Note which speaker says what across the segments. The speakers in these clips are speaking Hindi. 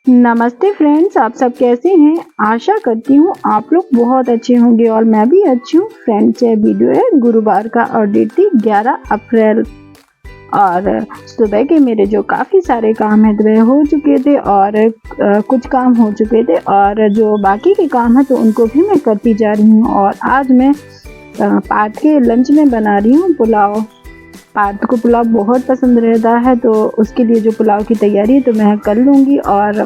Speaker 1: नमस्ते फ्रेंड्स, आप सब कैसे हैं। आशा करती हूँ आप लोग बहुत अच्छे होंगे और मैं भी अच्छी हूँ। फ्रेंड्स, ये वीडियो है गुरुवार का और डेट थी 11 अप्रैल और सुबह के मेरे जो काफ़ी सारे काम हैं तो वह हो चुके थे और कुछ काम हो चुके थे और जो बाकी के काम हैं तो उनको भी मैं करती जा रही हूँ। और आज मैं पार्थ के लंच में बना रही हूँ पुलाव। पार्थ को पुलाव बहुत पसंद रहता है तो उसके लिए जो पुलाव की तैयारी है तो मैं कर लूँगी। और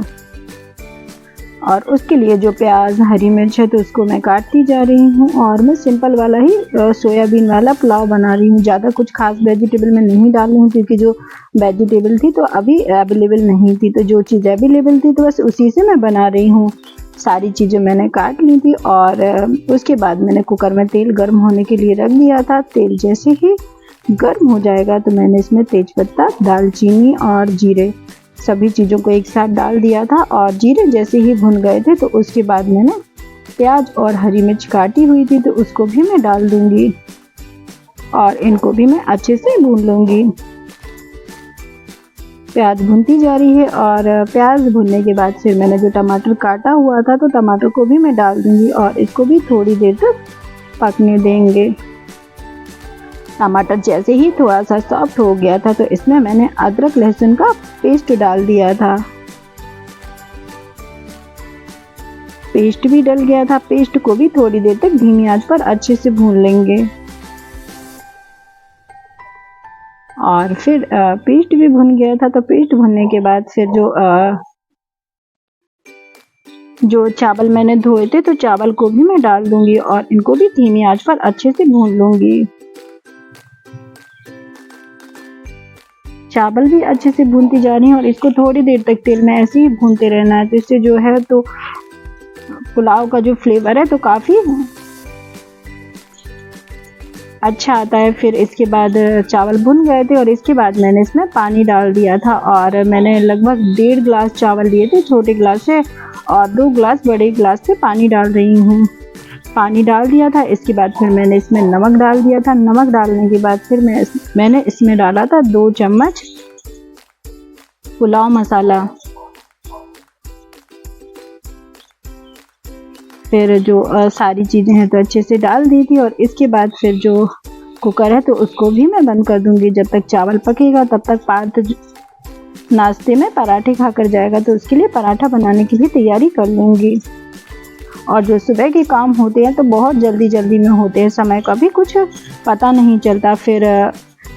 Speaker 1: उसके लिए जो प्याज हरी मिर्च है तो उसको मैं काटती जा रही हूँ। और मैं सिंपल वाला ही सोयाबीन वाला पुलाव बना रही हूँ। ज़्यादा कुछ खास वेजिटेबल मैं नहीं डाल रही हूँ क्योंकि जो वेजिटेबल थी तो अभी अवेलेबल नहीं थी, तो जो चीज़ अवेलेबल थी तो बस उसी से मैं बना रही हूँ। सारी चीज़ें मैंने काट ली थी और उसके बाद मैंने कुकर में तेल गर्म होने के लिए रख दिया था। तेल जैसे ही गर्म हो जाएगा तो मैंने इसमें तेज़पत्ता, दालचीनी और जीरे सभी चीज़ों को एक साथ डाल दिया था। और जीरे जैसे ही भुन गए थे तो उसके बाद मैंने प्याज और हरी मिर्च काटी हुई थी तो उसको भी मैं डाल दूंगी और इनको भी मैं अच्छे से भून लूँगी। प्याज भुनती जा रही है और प्याज भुनने के बाद फिर मैंने जो टमाटर काटा हुआ था तो टमाटर को भी मैं डाल दूंगी और इसको भी थोड़ी देर तक पकने देंगे। टमाटर जैसे ही थोड़ा सा सॉफ्ट हो गया था तो इसमें मैंने अदरक लहसुन का पेस्ट डाल दिया था। पेस्ट भी डल गया था। पेस्ट को भी थोड़ी देर तक धीमी आंच पर अच्छे से भून लेंगे। और फिर पेस्ट भी भुन गया था तो पेस्ट भुनने के बाद फिर जो चावल मैंने धोए थे तो चावल को भी मैं डाल दूंगी और इनको भी धीमी आंच पर अच्छे से भून लूंगी। चावल भी अच्छे से भूनती जा रही है और इसको थोड़ी देर तक तेल में ऐसे ही भूनते रहना है, तो इससे जो है तो पुलाव का जो फ्लेवर है तो काफ़ी अच्छा आता है। फिर इसके बाद चावल भुन गए थे और इसके बाद मैंने इसमें पानी डाल दिया था और मैंने लगभग 1.5 गिलास चावल लिए थे छोटे गिलास से और 2 गिलास बड़े गिलास से पानी डाल रही हूँ। पानी डाल दिया था। इसके बाद फिर मैंने इसमें नमक डाल दिया था। नमक डालने के बाद फिर मैंने इसमें डाला था 2 चम्मच पुलाव मसाला। फिर जो सारी चीज़ें हैं तो अच्छे से डाल दी थी और इसके बाद फिर जो कुकर है तो उसको भी मैं बंद कर दूंगी। जब तक चावल पकेगा तब तक पार्थ नाश्ते में पराठे खाकर जाएगा तो उसके लिए पराठा बनाने की भी तैयारी कर लूँगी। और जो सुबह के काम होते हैं तो बहुत जल्दी जल्दी में होते हैं, समय का भी कुछ पता नहीं चलता। फिर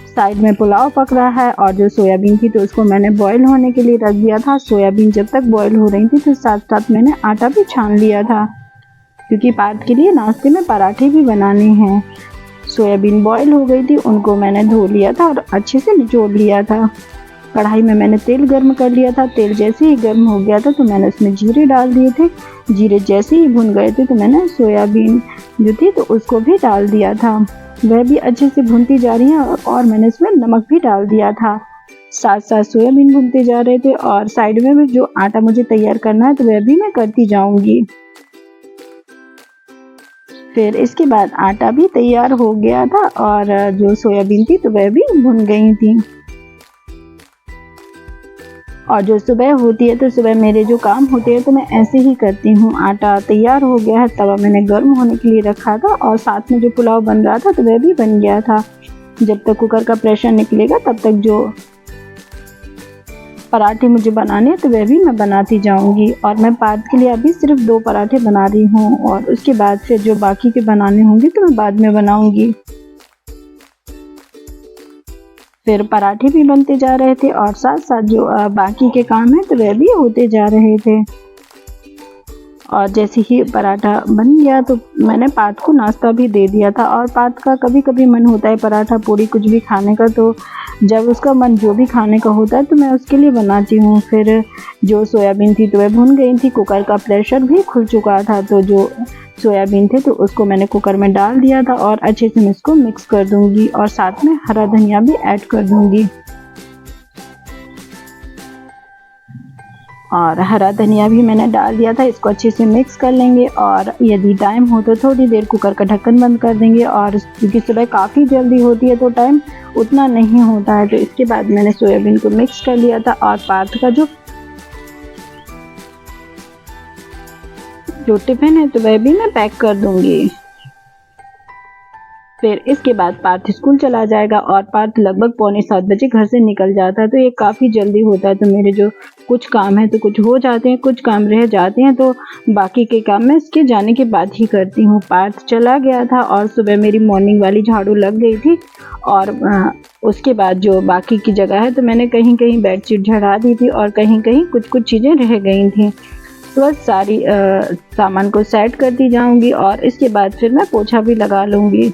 Speaker 1: साइड में पुलाव पक रहा है और जो सोयाबीन थी तो उसको मैंने बॉईल होने के लिए रख दिया था। सोयाबीन जब तक बॉईल हो रही थी तो साथ साथ मैंने आटा भी छान लिया था क्योंकि पार्थ के लिए नाश्ते में पराठे भी बनाने हैं। सोयाबीन बॉईल हो गई थी, उनको मैंने धो लिया था और अच्छे से निचोड़ लिया था। कढ़ाई में मैंने तेल गर्म कर लिया था। तेल जैसे ही गर्म हो गया था तो मैंने उसमें जीरे डाल दिए थे। जीरे जैसे ही भुन गए थे तो मैंने सोयाबीन जो थी तो उसको भी डाल दिया था। वह भी अच्छे से भुनती जा रही है और मैंने इसमें नमक भी डाल दिया था। साथ साथ सोयाबीन भुनते जा रहे थे और साइड में भी जो आटा मुझे तैयार करना है तो वह भी मैं करती जाऊंगी। फिर इसके बाद आटा भी तैयार हो गया था और जो सोयाबीन थी तो वह भी भुन गई थी। और जो सुबह होती है तो सुबह मेरे जो काम होते हैं तो मैं ऐसे ही करती हूँ। आटा तैयार हो गया है, तवा मैंने गर्म होने के लिए रखा था और साथ में जो पुलाव बन रहा था तो वह भी बन गया था। जब तक कुकर का प्रेशर निकलेगा तब तक जो पराठे मुझे बनाने हैं तो वह भी मैं बनाती जाऊंगी। और मैं पार्थ के लिए अभी सिर्फ 2 पराठे बना रही हूँ और उसके बाद फिर जो बाकी के बनाने होंगे तो मैं बाद में बनाऊंगी। फिर पराठे भी बनते जा रहे थे और साथ साथ जो बाकी के काम हैं तो वह भी होते जा रहे थे। और जैसे ही पराठा बन गया तो मैंने पार्थ को नाश्ता भी दे दिया था। और पार्थ का कभी कभी मन होता है पराठा पूरी कुछ भी खाने का, तो जब उसका मन जो भी खाने का होता है तो मैं उसके लिए बनाती हूँ। फिर जो सोयाबीन थी तो वह भुन गई थी। कुकर का प्रेशर भी खुल चुका था तो जो सोयाबीन थे तो उसको मैंने कुकर में डाल दिया था और अच्छे से मैं इसको मिक्स कर दूंगी और साथ में हरा धनिया भी ऐड कर दूंगी। और हरा धनिया भी मैंने डाल दिया था। इसको अच्छे से मिक्स कर लेंगे और यदि टाइम हो तो थोड़ी देर कुकर का ढक्कन बंद कर देंगे। और क्योंकि सुबह काफ़ी जल्दी होती है तो टाइम उतना नहीं होता है, तो इसके बाद मैंने सोयाबीन को मिक्स कर लिया था और पार्थ का जो जो टिफ़िन है तो वह भी मैं पैक कर दूँगी। फिर इसके बाद पार्थ स्कूल चला जाएगा और पार्थ लगभग पौने 7 बजे घर से निकल जाता है, तो ये काफ़ी जल्दी होता है। तो मेरे जो कुछ काम हैं तो कुछ हो जाते हैं, कुछ काम रह जाते हैं, तो बाकी के काम मैं इसके जाने के बाद ही करती हूँ। पार्थ चला गया था और सुबह मेरी मॉर्निंग वाली झाड़ू लग गई थी और उसके बाद जो बाकी की जगह है तो मैंने कहीं-कहीं बेडशीट झड़ा दी थी और कहीं-कहीं कुछ-कुछ चीज़ें रह गई थी। तो बस सारी सामान को सेट करती जाऊँगी और इसके बाद फिर मैं पोछा भी लगा लूँगी।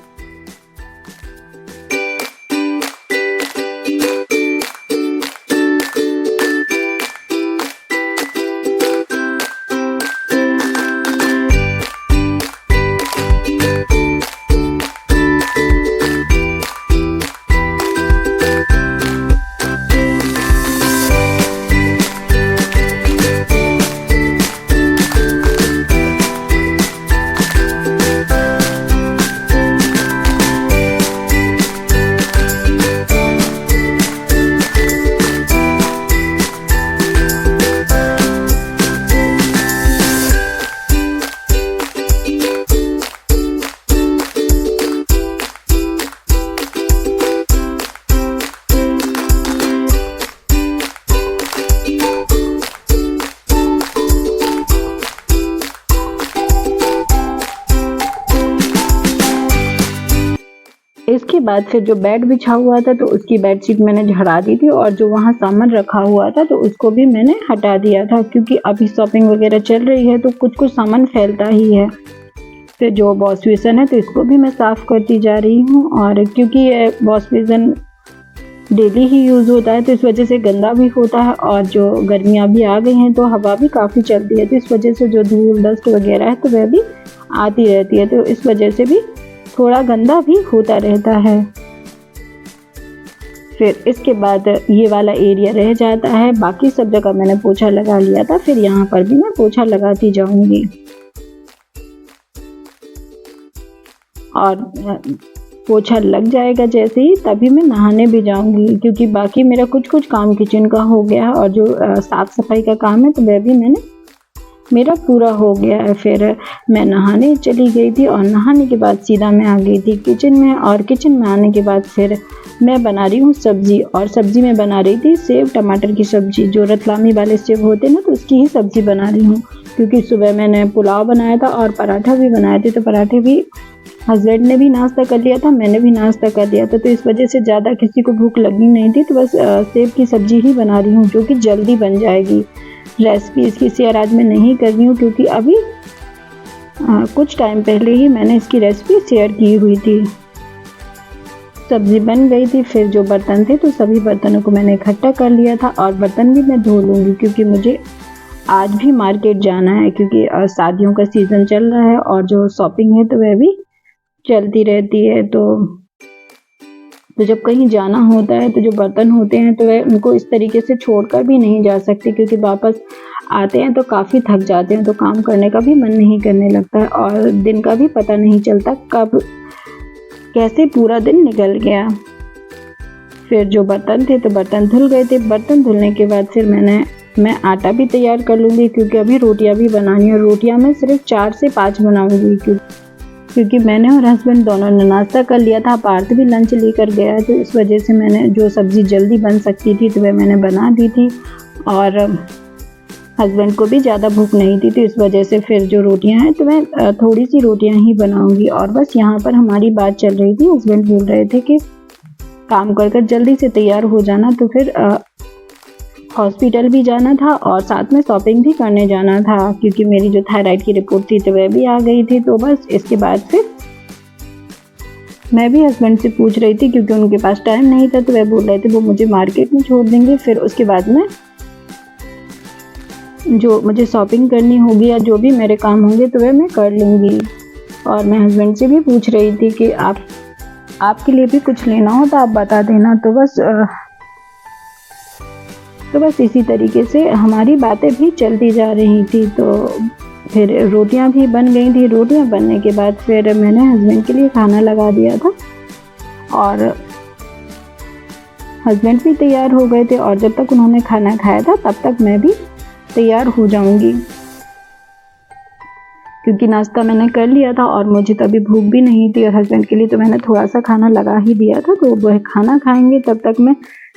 Speaker 1: इसके बाद फिर जो बेड बिछा हुआ था तो उसकी बेडशीट मैंने झड़ा दी थी और जो वहाँ सामान रखा हुआ था तो उसको भी मैंने हटा दिया था, क्योंकि अभी शॉपिंग वगैरह चल रही है तो कुछ सामान फैलता ही है। फिर जो वॉश बेसिन है तो इसको भी मैं साफ़ करती जा रही हूँ, और क्योंकि ये वॉश बेसिन डेली ही यूज़ होता है तो इस वजह से गंदा भी होता है, और जो गर्मियाँ भी आ गई हैं तो हवा भी काफ़ी चलती है, तो इस वजह से जो धूल डस्ट वगैरह है तो वह भी आती रहती है, तो इस वजह से भी थोड़ा गंदा भी होता रहता है। फिर इसके बाद ये वाला एरिया रह जाता है, बाकी सब जगह मैंने पोछा लगा लिया था, फिर यहाँ पर भी मैं पोछा लगाती जाऊंगी। और पोछा लग जाएगा जैसे ही तभी मैं नहाने भी जाऊंगी, क्योंकि बाकी मेरा कुछ काम किचन का हो गया है और जो साफ़ सफाई का काम है तो वह भी मेरा पूरा हो गया है। फिर मैं नहाने चली गई थी और नहाने के बाद सीधा मैं आ गई थी किचन में, और किचन में आने के बाद फिर मैं बना रही हूँ सब्ज़ी, और सब्ज़ी में बना रही थी सेव टमाटर की सब्ज़ी, जो रतलामी वाले सेव होते हैं ना तो उसकी ही सब्ज़ी बना रही हूँ, क्योंकि सुबह मैंने पुलाव बनाया था और पराठा भी बनाए थे, तो पराठे भी हस्बैंड ने भी नाश्ता कर लिया था, मैंने भी नाश्ता कर लिया था, तो इस वजह से ज़्यादा किसी को भूख लगी नहीं थी, तो बस सेव की सब्ज़ी ही बना रही हूँ जो कि जल्दी बन जाएगी। रेसिपी इसकी शेयर आज मैं नहीं कर रही हूँ, क्योंकि अभी कुछ टाइम पहले ही मैंने इसकी रेसिपी शेयर की हुई थी। सब्ज़ी बन गई थी, फिर जो बर्तन थे तो सभी बर्तनों को मैंने इकट्ठा कर लिया था, और बर्तन भी मैं धो लूँगी क्योंकि मुझे आज भी मार्केट जाना है, क्योंकि शादियों का सीज़न चल रहा है और जो शॉपिंग है तो वह भी चलती रहती है। तो जब कहीं जाना होता है तो जो बर्तन होते हैं तो वह उनको इस तरीके से छोड़कर भी नहीं जा सकते, क्योंकि वापस आते हैं तो काफ़ी थक जाते हैं, तो काम करने का भी मन नहीं करने लगता है और दिन का भी पता नहीं चलता कब कैसे पूरा दिन निकल गया। फिर जो बर्तन थे तो बर्तन धुल गए थे। बर्तन धुलने के बाद फिर मैं आटा भी तैयार कर लूँगी, क्योंकि अभी रोटियाँ भी बनानी है। रोटियाँ मैं सिर्फ 4 से 5 बनाऊँगी, क्योंकि मैंने और हस्बैंड दोनों ने नाश्ता कर लिया था, पार्थ भी लंच लेकर गया है, तो इस वजह से मैंने जो सब्ज़ी जल्दी बन सकती थी तो वह मैंने बना दी थी, और हस्बैंड को भी ज़्यादा भूख नहीं थी, तो इस वजह से फिर जो रोटियां हैं तो मैं थोड़ी सी रोटियां ही बनाऊंगी। और बस यहाँ पर हमारी बात चल रही थी, हस्बैंड बोल रहे थे कि काम कर जल्दी से तैयार हो जाना, तो फिर हॉस्पिटल भी जाना था और साथ में शॉपिंग भी करने जाना था, क्योंकि मेरी जो थायराइड की रिपोर्ट थी तो वह भी आ गई थी। तो बस इसके बाद फिर मैं भी हस्बैंड से पूछ रही थी, क्योंकि उनके पास टाइम नहीं था, तो वह बोल रहे थे वो मुझे मार्केट में छोड़ देंगे, फिर उसके बाद में जो मुझे शॉपिंग करनी होगी या जो भी मेरे काम होंगे तो वह मैं कर लूँगी। और मैं हस्बैंड से भी पूछ रही थी कि आपके लिए भी कुछ लेना हो तो आप बता देना। तो बस इसी तरीके से हमारी बातें भी चलती जा रही थी। तो फिर रोटियां भी बन गई थी। रोटियां बनने के बाद फिर मैंने हस्बैंड के लिए खाना लगा दिया था, और हस्बैंड भी तैयार हो गए थे, और जब तक उन्होंने खाना खाया था तब तक मैं भी तैयार हो जाऊंगी। क्योंकि नाश्ता मैंने कर लिया था और मुझे तो अभी भूख भी नहीं थी, और हस्बैंड के लिए तो मैंने थोड़ा सा खाना लगा ही दिया था, तो वह खाना खाएंगे तब तक मैं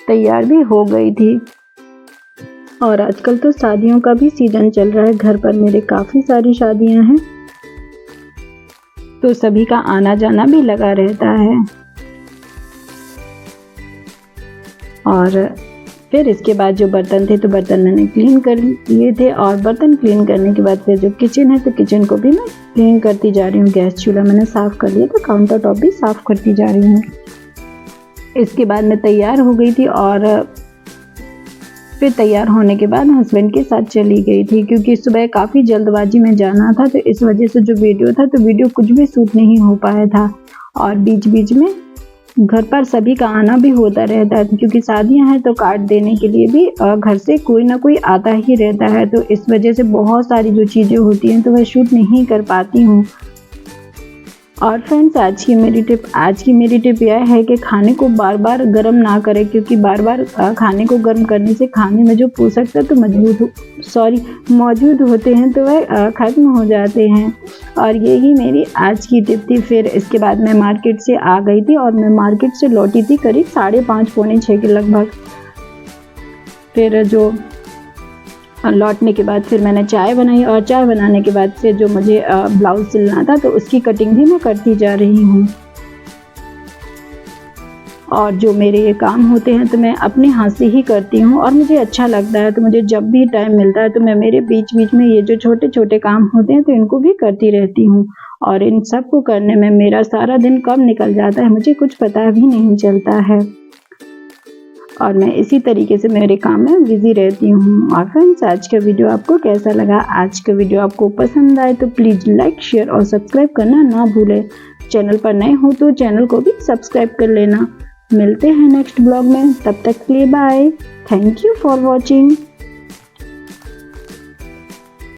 Speaker 1: तैयार भी हो गई थी। और आजकल तो शादियों का भी सीजन चल रहा है, घर पर मेरे काफ़ी सारी शादियां हैं, तो सभी का आना जाना भी लगा रहता है। और फिर इसके बाद जो बर्तन थे तो बर्तन मैंने क्लीन कर लिए थे, और बर्तन क्लीन करने के बाद फिर जो किचन है तो किचन को भी मैं क्लीन करती जा रही हूँ। गैस चूल्हा मैंने साफ़ कर लिया था, काउंटर टॉप भी साफ़ करती जा रही हूँ। इसके बाद मैं तैयार हो गई थी, और फिर तैयार होने के बाद हस्बैंड के साथ चली गई थी, क्योंकि सुबह काफ़ी जल्दबाजी में जाना था, तो इस वजह से जो वीडियो था तो वीडियो कुछ भी शूट नहीं हो पाया था। और बीच बीच में घर पर सभी का आना भी होता रहता है, क्योंकि शादियां हैं तो कार्ड देने के लिए भी घर से कोई ना कोई आता ही रहता है, तो इस वजह से बहुत सारी जो चीज़ें होती हैं तो वह शूट नहीं कर पाती हूँ। और फ्रेंड्स, आज की मेरी टिप यह है कि खाने को बार बार गर्म ना करें, क्योंकि बार बार खाने को गर्म करने से खाने में जो पोषक तत्व मौजूद होते हैं तो वह ख़त्म हो जाते हैं। और यही मेरी आज की टिप थी। फिर इसके बाद मैं मार्केट से आ गई थी, और मैं मार्केट से लौटी थी करीब 5:30 पौने 6 के लगभग। फिर जो लौटने के बाद फिर मैंने चाय बनाई, और चाय बनाने के बाद फिर जो मुझे ब्लाउज़ सिलना था तो उसकी कटिंग भी मैं करती जा रही हूँ। और जो मेरे ये काम होते हैं तो मैं अपने हाथ से ही करती हूँ, और मुझे अच्छा लगता है, तो मुझे जब भी टाइम मिलता है तो मैं मेरे बीच बीच में ये जो छोटे छोटे काम होते हैं तो इनको भी करती रहती हूँ। और इन सब को करने में मेरा सारा दिन कब निकल जाता है मुझे कुछ पता भी नहीं चलता है, और मैं इसी तरीके से मेरे काम में बिजी रहती हूँ। और फ्रेंड्स, आज का वीडियो आपको कैसा लगा? आज का वीडियो आपको पसंद आए तो प्लीज़ लाइक, शेयर और सब्सक्राइब करना ना भूलें। चैनल पर नए हो तो चैनल को भी सब्सक्राइब कर लेना। मिलते हैं नेक्स्ट ब्लॉग में, तब तक के लिए bye. Thank you for watching.